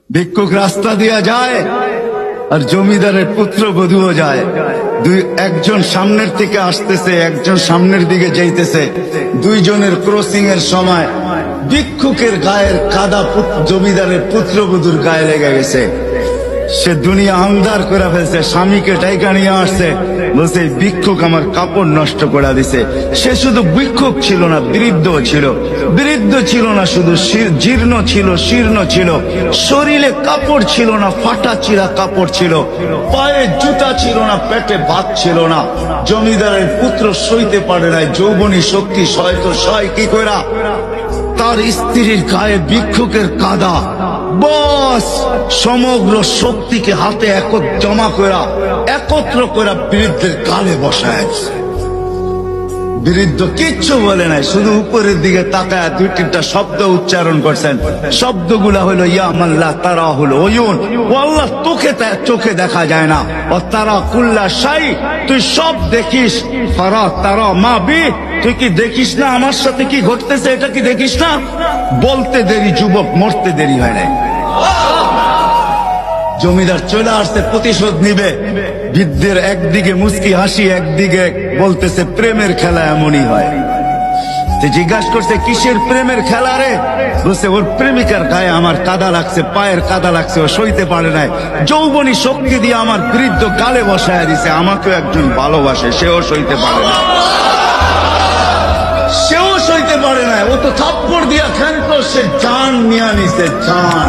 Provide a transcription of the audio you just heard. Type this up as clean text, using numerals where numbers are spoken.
ভিক্ষুক রাস্তা দিয়া যায় আর জমিদারের পুত্র বধূও যায়। একজন সামনের থেকে আসতেছে, একজন সামনের দিকে যাইতেছে। দুইজনের ক্রসিং এর সময় ভিক্ষুকের গায়ের কাদা জমিদারের পুত্রবধূর গায়ে লেগে গেছে। সে দুনিয়া আন্ধার করে ফেলছে, স্বামীকে টাইকা নিয়ে আসছে, বলছে ভিক্ষুক আমার কাপড় নষ্ট করে দিছে। সে শুধু ভিক্ষুক ছিল না, বৃদ্ধ ছিল। বৃদ্ধ ছিল না শুধু, জীর্ণ ছিল, শীর্ণ ছিল। শরীরে কাপড় ছিল না, ফাটা চিরা কাপড় ছিল। পায়ে জুতা ছিল না, পেটে ভাত ছিল না। জমিদারের পুত্র সইতে পারে নাই, যৌবনী শক্তি সয়তো সয় কি কইরা তার স্ত্রীর গায়ে ভিক্ষুকের কাদা। বস সমগ্র শক্তিকে হাতে জমা করা, একত্র করা বৃদ্ধের গালে বসায়। বৃদ্ধ কিচ্ছু বলে নাই, শুধু উপরের দিকে তাকায় দুই তিনটা শব্দ উচ্চারণ করছেন। শব্দগুলা হলো ইয়া মাল্লা তারা হলো ওয়ুন, ও আল্লাহ তোকে চোখে দেখা যায় না। ও তারা কুল্লা শাই, তুই সব দেখিস। ফারা তারা মা বি, তুই কি দেখিস না আমার সাথে কি ঘটতেছে, এটা কি দেখিস না? বলতে দেরি যুবক, মরতে দেরি হয় নাই। জমিদার চলে আসছে, প্রতিশোধ নিবে। বৃদ্ধের একদিকে মুস্কি হাসি, একদিকে বলতেছে প্রেমের খেলা এমনই হয়। জিজ্ঞাসা করছে কিসের প্রেমের খেলা রে? বলছে ওর প্রেমিকার গায়ে আমার কাদা লাগছে, পায়ের কাদা লাগছে, ও সইতে পারে নাই। যৌবনী শক্তি দিয়ে আমার বৃদ্ধ গালে বসায় দিছে। আমাকেও একজন ভালোবাসে, সেও সইতে পারে না, সেও সইতে পারে না। ও তো থাপ্পড় দিয়া খেলতো, সে জান নিয়ে নিছে, জান।